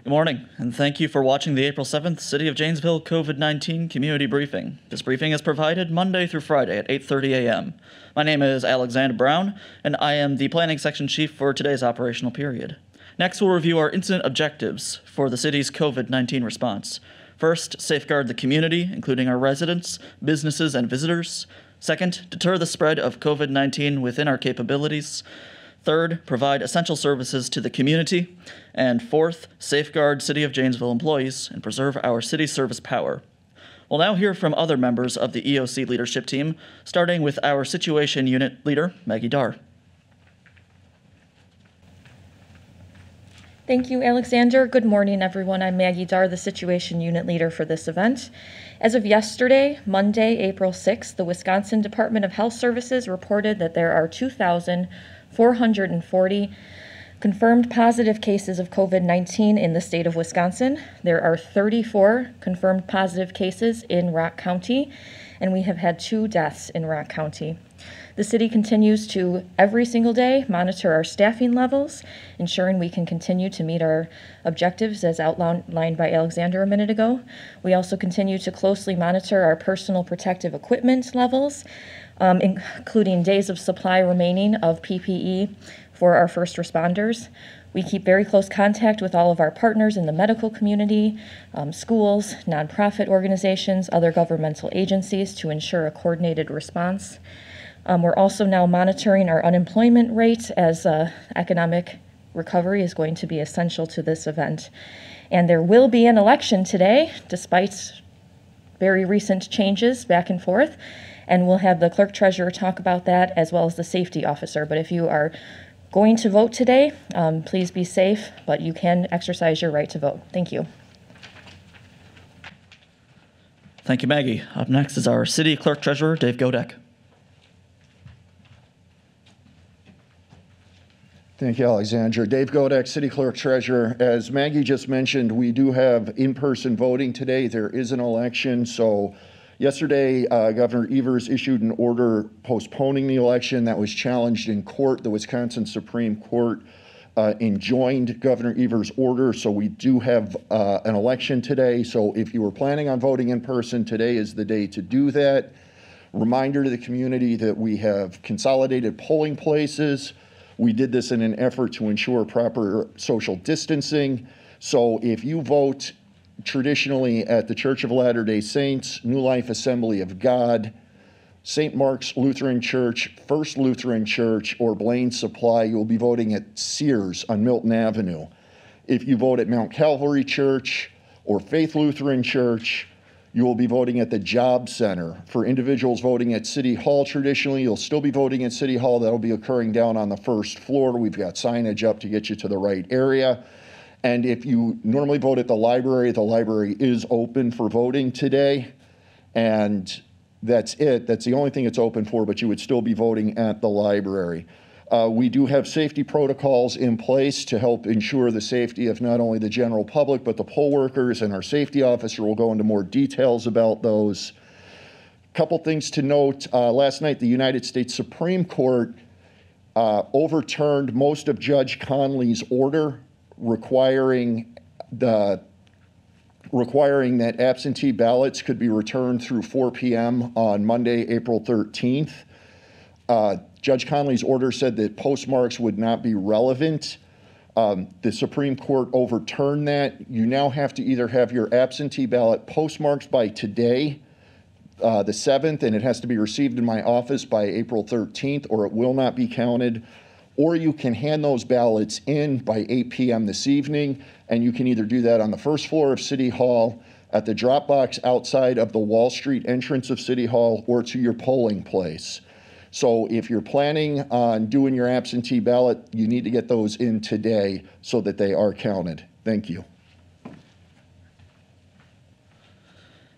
Good morning, and thank you for watching the April 7th City of Janesville COVID-19 Community Briefing. This briefing is provided Monday through Friday at 8:30 a.m. My name is Alexander Brown, and I am the Planning Section Chief for today's operational period. Next, we'll review our incident objectives for the city's COVID-19 response. First, safeguard the community, including our residents, businesses, and visitors. Second, deter the spread of COVID-19 within our capabilities. Third, provide essential services to the community. And fourth, safeguard City of Janesville employees and preserve our city service power. We'll now hear from other members of the EOC leadership team, starting with our Situation Unit Leader, Maggie Darr. Thank you, Alexander. Good morning, everyone. I'm Maggie Darr, the Situation Unit Leader for this event. As of yesterday, Monday, April 6th, the Wisconsin Department of Health Services reported that there are 2,440 confirmed positive cases of COVID-19 in the state of Wisconsin. There are 34 confirmed positive cases in Rock County, and we have had 2 deaths in Rock County. The city continues to, every single day, monitor our staffing levels, ensuring we can continue to meet our objectives as outlined by Alexander a minute ago. We also continue to closely monitor our personal protective equipment levels, including days of supply remaining of PPE for our first responders. We keep very close contact with all of our partners in the medical community, schools, nonprofit organizations, other governmental agencies to ensure a coordinated response. We're also now monitoring our unemployment rate as economic recovery is going to be essential to this event. And there will be an election today, despite very recent changes back and forth. And we'll have the clerk treasurer talk about that as well as the safety officer. But if you are going to vote today, please be safe, but you can exercise your right to vote. Thank you. Thank you, Maggie. Up next is our city clerk treasurer, Dave Godek. Thank you, Alexander. Dave Godek, City Clerk Treasurer. As Maggie just mentioned, we do have in-person voting today. There is an election. So yesterday, Governor Evers issued an order postponing the election that was challenged in court. The Wisconsin Supreme Court enjoined Governor Evers' order. So we do have an election today. So if you were planning on voting in person, today is the day to do that. Reminder to the community that we have consolidated polling places. We did this in an effort to ensure proper social distancing. So if you vote traditionally at the Church of Latter-day Saints, New Life Assembly of God, St. Mark's Lutheran Church, First Lutheran Church, or Blaine Supply, you'll be voting at Sears on Milton Avenue. If you vote at Mount Calvary Church or Faith Lutheran Church, you will be voting at the Job Center. For individuals voting at City Hall traditionally, you'll still be voting at City Hall. That'll be occurring down on the first floor. We've got signage up to get you to the right area. And if you normally vote at the library is open for voting today. And that's it. That's the only thing it's open for, but you would still be voting at the library. We do have safety protocols in place to help ensure the safety of not only the general public, but the poll workers, and our safety officer will go into more details about those. Couple things to note. Last night, the United States Supreme Court overturned most of Judge Conley's order requiring that absentee ballots could be returned through 4 p.m. on Monday, April 13th. Judge Conley's order said that postmarks would not be relevant. The Supreme Court overturned that. You now have to either have your absentee ballot postmarked by today, the 7th, and it has to be received in my office by April 13th, or it will not be counted. Or you can hand those ballots in by 8 p.m. this evening, and you can either do that on the first floor of City Hall, at the drop box outside of the Wall Street entrance of City Hall, or to your polling place. So if you're planning on doing your absentee ballot, you need to get those in today so that they are counted. Thank you.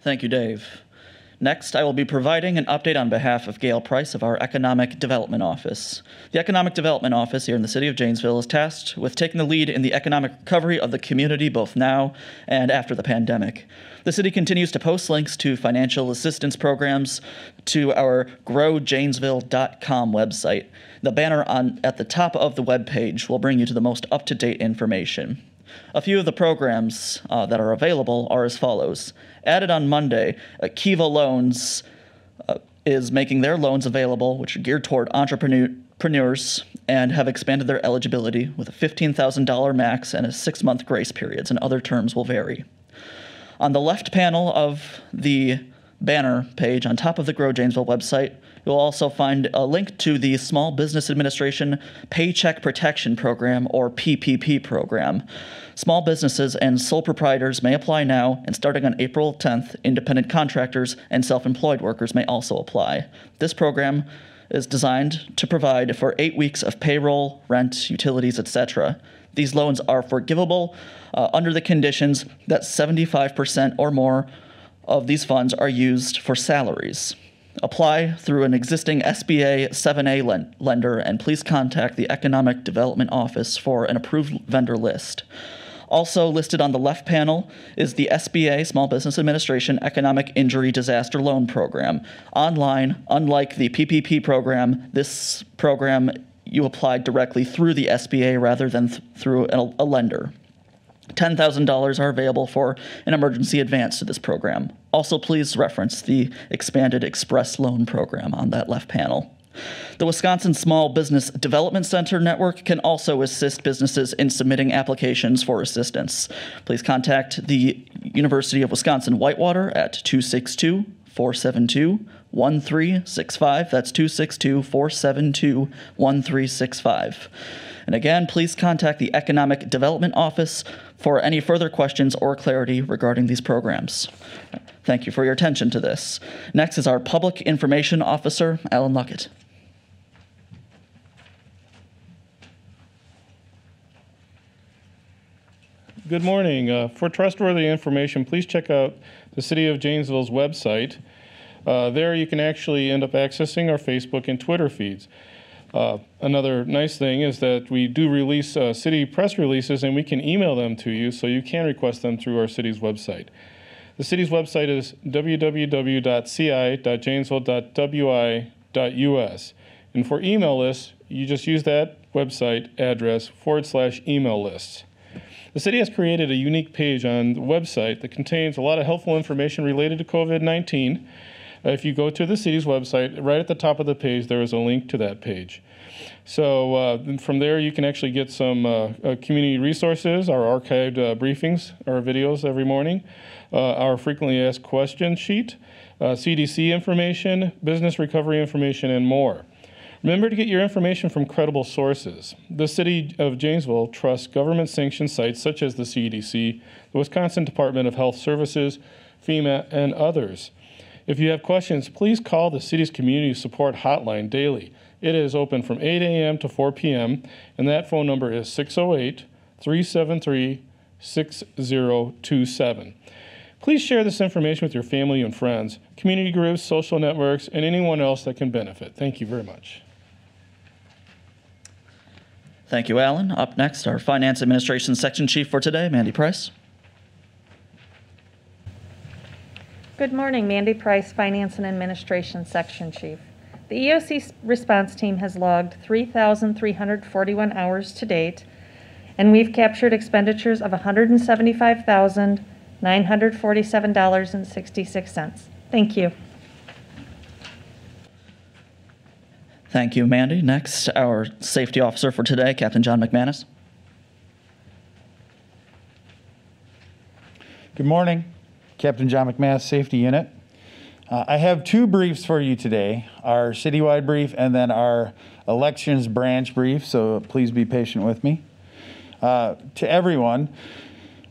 Thank you, Dave. Next, I will be providing an update on behalf of Gail Price of our Economic Development Office. The Economic Development Office here in the City of Janesville is tasked with taking the lead in the economic recovery of the community both now and after the pandemic. The city continues to post links to financial assistance programs to our growjanesville.com website. The banner at the top of the webpage will bring you to the most up-to-date information. A few of the programs that are available are as follows. Added on Monday, Kiva Loans is making their loans available, which are geared toward entrepreneurs and have expanded their eligibility with a $15,000 max and a 6-month grace periods, and other terms will vary. On the left panel of the banner page on top of the Grow Janesville website, you'll also find a link to the Small Business Administration Paycheck Protection Program, or PPP program. Small businesses and sole proprietors may apply now, and starting on April 10th, independent contractors and self-employed workers may also apply. This program is designed to provide for 8 weeks of payroll, rent, utilities, etc. These loans are forgivable under the conditions that 75% or more of these funds are used for salaries. Apply through an existing SBA 7A lender, and please contact the Economic Development Office for an approved vendor list. Also listed on the left panel is the SBA, Small Business Administration Economic Injury Disaster Loan Program. Online, unlike the PPP program, this program you apply directly through the SBA rather than through a lender. $10,000 are available for an emergency advance to this program. Also, please reference the expanded Express Loan Program on that left panel. The Wisconsin Small Business Development Center Network can also assist businesses in submitting applications for assistance. Please contact the University of Wisconsin-Whitewater at 262-472-1365. That's 262-472-1365. And again, please contact the Economic Development Office for any further questions or clarity regarding these programs. Thank you for your attention to this. Next is our Public Information Officer, Alan Luckett. Good morning. For trustworthy information, please check out the City of Janesville's website. There you can actually end up accessing our Facebook and Twitter feeds. Another nice thing is that we do release city press releases, and we can email them to you, so you can request them through our city's website. The city's website is www.ci.janesville.wi.us. And for email lists, you just use that website address /email lists. The city has created a unique page on the website that contains a lot of helpful information related to COVID-19. If you go to the city's website, right at the top of the page, there is a link to that page. So from there, you can actually get some community resources, our archived briefings, our videos every morning, our frequently asked questions sheet, CDC information, business recovery information, and more. Remember to get your information from credible sources. The City of Janesville trusts government-sanctioned sites such as the CDC, the Wisconsin Department of Health Services, FEMA, and others. If you have questions, please call the city's community support hotline daily. It is open from 8 a.m. to 4 p.m., and that phone number is 608-373-6027. Please share this information with your family and friends, community groups, social networks, and anyone else that can benefit. Thank you very much. Thank you, Alan. Up next, our Finance Administration Section Chief for today, Mandy Price. Good morning, Mandy Price, Finance and Administration Section Chief. The EOC response team has logged 3,341 hours to date, and we've captured expenditures of $175,947.66. Thank you. Thank you, Mandy. Next, our Safety Officer for today, Captain John McManus. Good morning. Captain John McManus, Safety Unit. I have two briefs for you today, our citywide brief and then our elections branch brief, so please be patient with me. To everyone,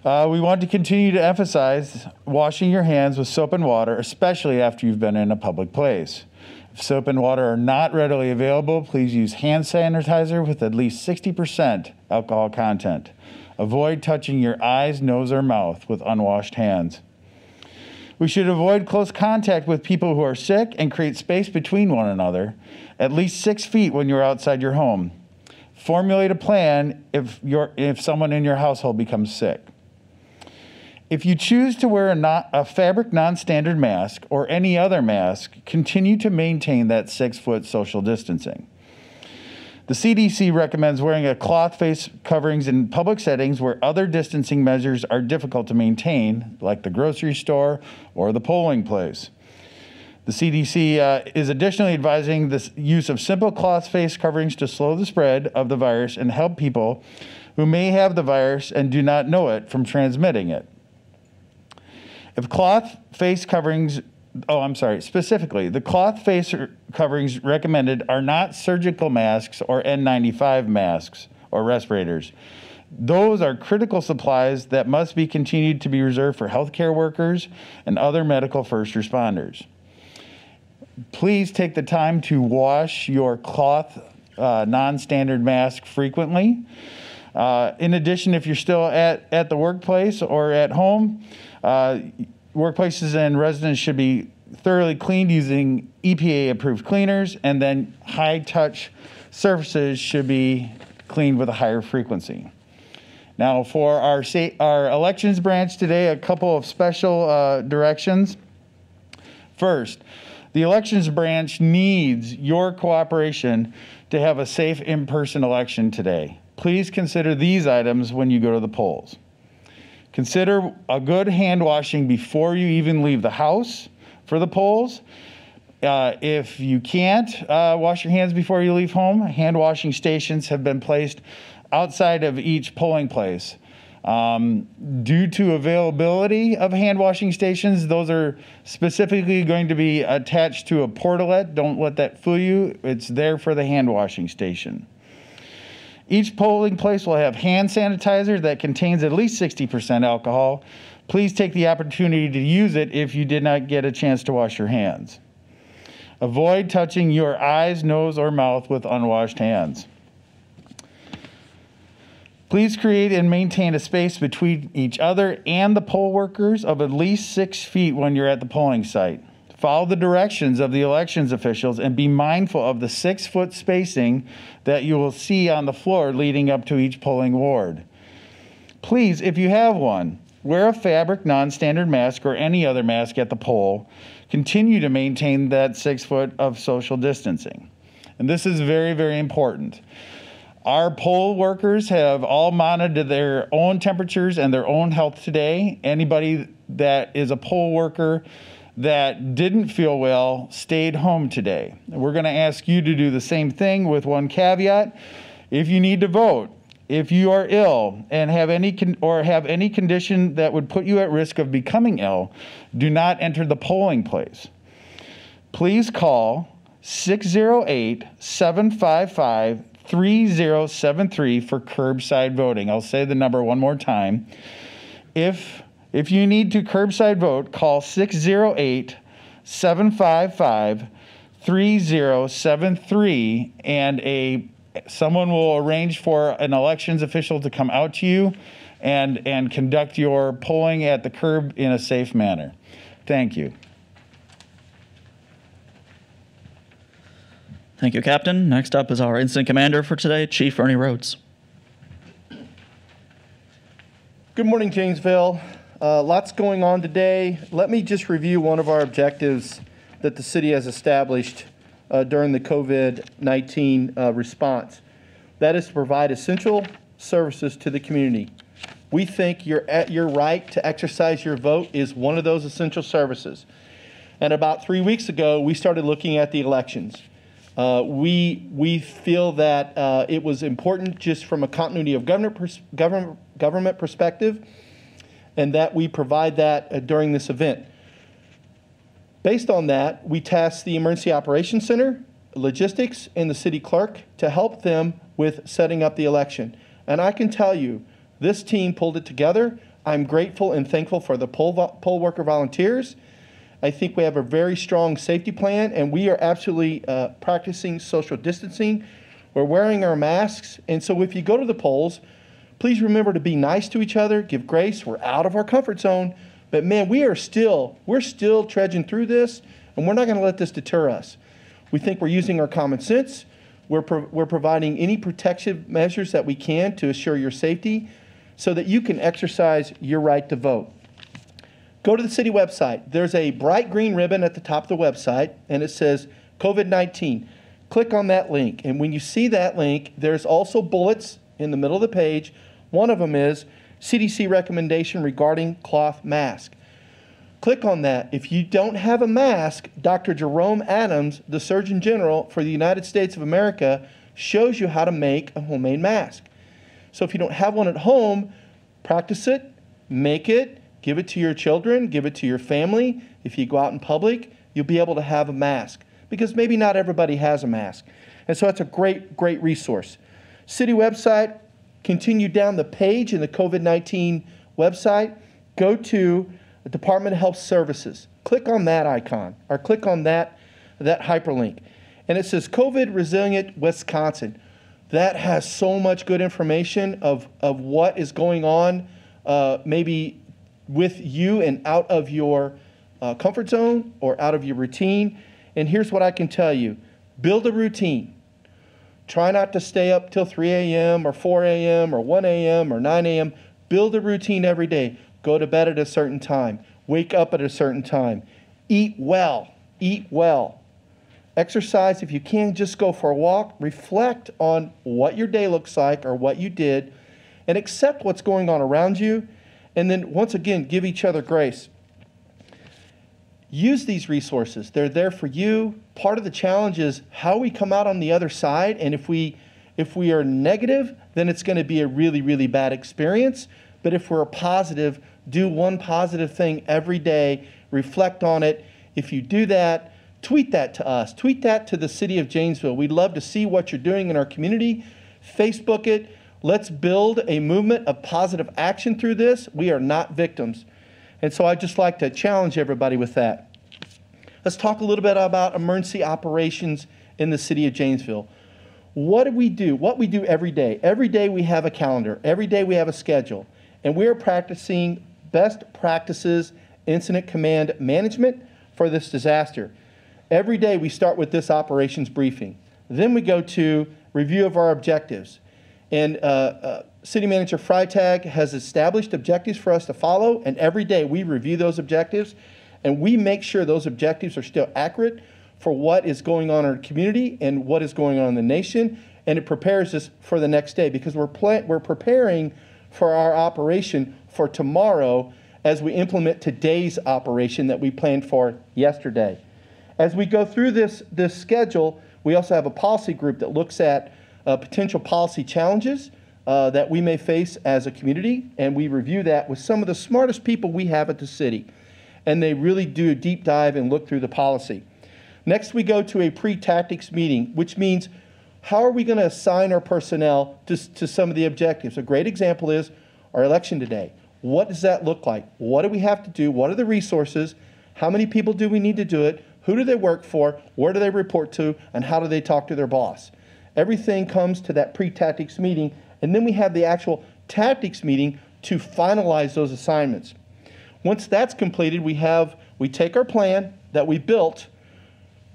we want to continue to emphasize washing your hands with soap and water, especially after you've been in a public place. If soap and water are not readily available, please use hand sanitizer with at least 60% alcohol content. Avoid touching your eyes, nose, or mouth with unwashed hands. We should avoid close contact with people who are sick and create space between one another, at least 6 feet when you're outside your home. Formulate a plan if someone in your household becomes sick. If you choose to wear a fabric non-standard mask or any other mask, continue to maintain that 6-foot social distancing. The CDC recommends wearing a cloth face coverings in public settings where other distancing measures are difficult to maintain, like the grocery store or the polling place. The CDC is additionally advising the use of simple cloth face coverings to slow the spread of the virus and help people who may have the virus and do not know it from transmitting it. If cloth face coverings, specifically, the cloth face coverings recommended are not surgical masks or N95 masks or respirators. Those are critical supplies that must be continued to be reserved for healthcare workers and other medical first responders. Please take the time to wash your cloth non-standard mask frequently. In addition, if you're still at the workplace or at home, workplaces and residents should be thoroughly cleaned using EPA-approved cleaners, and then high-touch surfaces should be cleaned with a higher frequency. Now, for our elections branch today, a couple of special directions. First, the elections branch needs your cooperation to have a safe in-person election today. Please consider these items when you go to the polls. Consider a good hand washing before you even leave the house for the polls. If you can't wash your hands before you leave home, hand washing stations have been placed outside of each polling place. Due to availability of hand washing stations, those are specifically going to be attached to a portalet. Don't let that fool you. It's there for the hand washing station. Each polling place will have hand sanitizer that contains at least 60% alcohol. Please take the opportunity to use it if you did not get a chance to wash your hands. Avoid touching your eyes, nose, or mouth with unwashed hands. Please create and maintain a space between each other and the poll workers of at least 6 feet when you're at the polling site. Follow the directions of the elections officials and be mindful of the 6-foot spacing that you will see on the floor leading up to each polling ward. Please, if you have one, wear a fabric non-standard mask or any other mask at the poll. Continue to maintain that 6 foot of social distancing. And this is very, very important. Our poll workers have all monitored their own temperatures and their own health today. Anybody that is a poll worker that didn't feel well stayed home today. We're going to ask you to do the same thing with one caveat. If you need to vote, if you are ill and have any condition that would put you at risk of becoming ill, do not enter the polling place. Please call 608-755-3073 for curbside voting. I'll say the number one more time. If you need to curbside vote, call 608-755-3073 and someone will arrange for an elections official to come out to you and conduct your polling at the curb in a safe manner. Thank you. Thank you, Captain. Next up is our Incident Commander for today, Chief Ernie Rhodes. Good morning, Janesville. Lots going on today. Let me just review one of our objectives that the city has established during the COVID-19 response. That is to provide essential services to the community. We think your right to exercise your vote is one of those essential services. And about 3 weeks ago, we started looking at the elections. We feel that it was important just from a continuity of government perspective, and that we provide that during this event. Based on that, we tasked the Emergency Operations Center, Logistics, and the City Clerk to help them with setting up the election. And I can tell you, this team pulled it together. I'm grateful and thankful for the poll worker volunteers. I think we have a very strong safety plan, and we are absolutely practicing social distancing. We're wearing our masks, and so if you go to the polls, please remember to be nice to each other, give grace. We're out of our comfort zone, but man, we're still trudging through this, and we're not going to let this deter us. We think we're using our common sense. We're providing any protective measures that we can to assure your safety so that you can exercise your right to vote. Go to the city website. There's a bright green ribbon at the top of the website, and it says COVID-19. click on that link. And when you see that link, there's also bullets in the middle of the page. One of them is CDC recommendation regarding cloth mask. Click on that. If you don't have a mask, Dr. Jerome Adams, the Surgeon General for the United States of America, shows you how to make a homemade mask. So if you don't have one at home, practice it, make it, give it to your children, give it to your family. If you go out in public, you'll be able to have a mask, because maybe not everybody has a mask. And so it's a great, great resource. City website, continue down the page in the COVID-19 website, go to the Department of Health Services. Click on that icon, or click on that hyperlink. And it says COVID Resilient Wisconsin. That has so much good information of what is going on maybe with you and out of your comfort zone or out of your routine. And here's what I can tell you. Build a routine. Try not to stay up till 3 a.m. or 4 a.m. or 1 a.m. or 9 a.m. Build a routine every day. Go to bed at a certain time. Wake up at a certain time. Eat well. Eat well. Exercise if you can. Just go for a walk. Reflect on what your day looks like or what you did, and accept what's going on around you. And then once again, give each other grace. Use these resources. They're there for you. Part of the challenge is how we come out on the other side. And if we are negative, then it's going to be a really, really bad experience. But if we're positive, do one positive thing every day. Reflect on it. If you do that, tweet that to us. Tweet that to the City of Janesville. We'd love to see what you're doing in our community. Facebook it. Let's build a movement of positive action through this. We are not victims. And so I'd just like to challenge everybody with that. Let's talk a little bit about emergency operations in the City of Janesville. What do we do? What we do every day. Every day we have a calendar. Every day we have a schedule. And we are practicing best practices incident command management for this disaster. Every day we start with this operations briefing. Then we go to review of our objectives. And City Manager Freitag has established objectives for us to follow, and every day we review those objectives, and we make sure those objectives are still accurate for what is going on in our community and what is going on in the nation, and it prepares us for the next day, because we're preparing for our operation for tomorrow as we implement today's operation that we planned for yesterday. As we go through this schedule, we also have a policy group that looks at potential policy challenges that we may face as a community, and we review that with some of the smartest people we have at the city. And they really do a deep dive and look through the policy. Next, we go to a pre-tactics meeting, which means how are we going to assign our personnel to some of the objectives? A great example is our election today. What does that look like? What do we have to do? What are the resources? How many people do we need to do it? Who do they work for? Where do they report to? And how do they talk to their boss? Everything comes to that pre-tactics meeting, and then we have the actual tactics meeting to finalize those assignments. Once that's completed, we take our plan that we built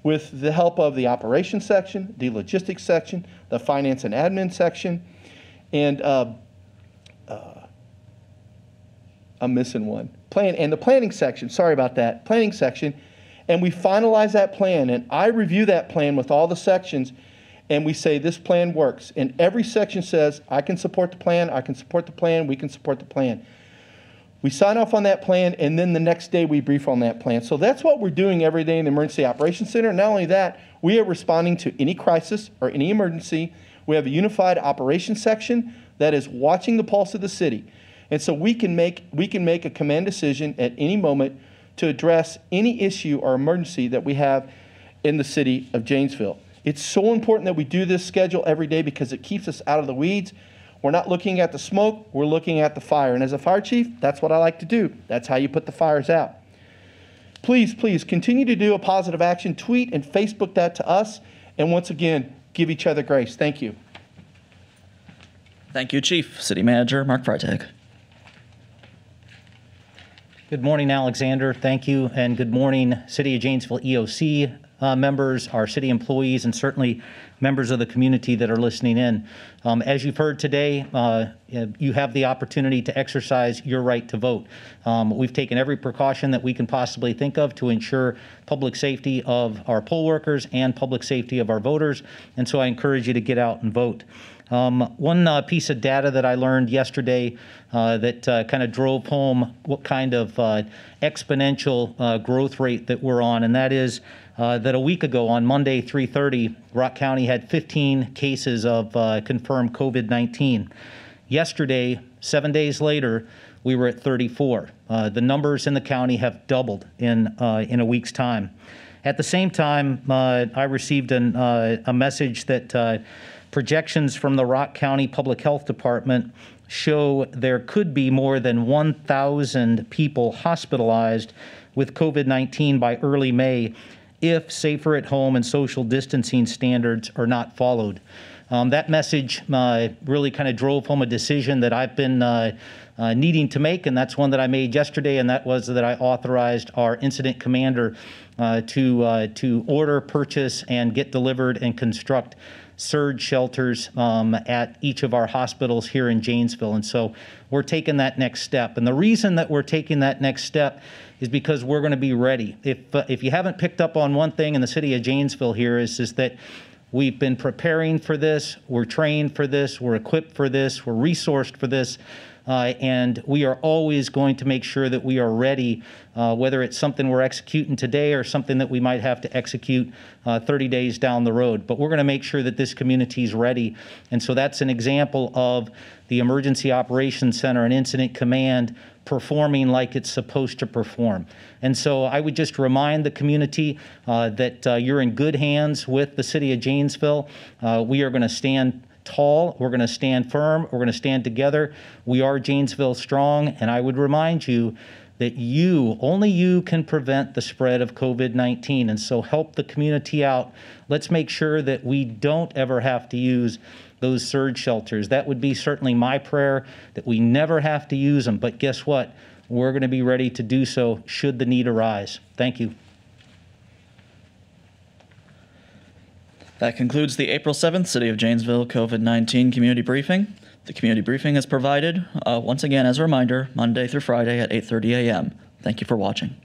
with the help of the operations section, the logistics section, the finance and admin section, and I'm missing one. And the planning section, sorry about that, planning section, and we finalize that plan, and I review that plan with all the sections, and we say this plan works. And every section says, I can support the plan, I can support the plan, we can support the plan. We sign off on that plan, and then the next day we brief on that plan. So that's what we're doing every day in the Emergency Operations Center. Not only that, we are responding to any crisis or any emergency. We have a unified operations section that is watching the pulse of the city. And so we can make a command decision at any moment to address any issue or emergency that we have in the City of Janesville. It's so important that we do this schedule every day because it keeps us out of the weeds. We're not looking at the smoke, we're looking at the fire. And as a fire chief, that's what I like to do. That's how you put the fires out. Please, please continue to do a positive action. Tweet and Facebook that to us. And once again, give each other grace. Thank you. Thank you, Chief. City Manager Mark Freitag. Good morning, Alexander. Thank you. And good morning, City of Janesville EOC, members, our city employees, and certainly members of the community that are listening in. As you've heard today, you have the opportunity to exercise your right to vote. We've taken every precaution that we can possibly think of to ensure public safety of our poll workers and public safety of our voters, and so I encourage you to get out and vote. One piece of data that I learned yesterday that kind of drove home what kind of exponential growth rate that we're on, and that is that a week ago on Monday, 3/30, Rock County had 15 cases of confirmed COVID-19. Yesterday, 7 days later, we were at 34. The numbers in the county have doubled in a week's time. At the same time, I received a message that projections from the Rock County Public Health Department show there could be more than 1,000 people hospitalized with COVID-19 by early May if safer at home and social distancing standards are not followed. That message really kind of drove home a decision that I've been needing to make, and that's one that I made yesterday, and that was that I authorized our incident commander to order, purchase, and get delivered and construct surge shelters at each of our hospitals here in Janesville. And so we're taking that next step. And the reason that we're taking that next step is because we're going to be ready. If you haven't picked up on one thing in the city of Janesville here is that we've been preparing for this, we're trained for this, we're equipped for this, we're resourced for this, and we are always going to make sure that we are ready, whether it's something we're executing today or something that we might have to execute 30 days down the road. But we're going to make sure that this community is ready. And so that's an example of the Emergency Operations Center and Incident Command performing like it's supposed to perform. And so I would just remind the community that you're in good hands with the city of Janesville. We are going to stand tall, we're going to stand firm, we're going to stand together. We are Janesville strong, and I would remind you that only you can prevent the spread of COVID-19, and so help the community out. Let's make sure that we don't ever have to use those surge shelters. That would be certainly my prayer, that we never have to use them, but guess what? We're going to be ready to do so should the need arise. Thank you. That concludes the April 7th City of Janesville COVID-19 Community Briefing. The community briefing is provided, once again as a reminder, Monday through Friday at 8:30 a.m. Thank you for watching.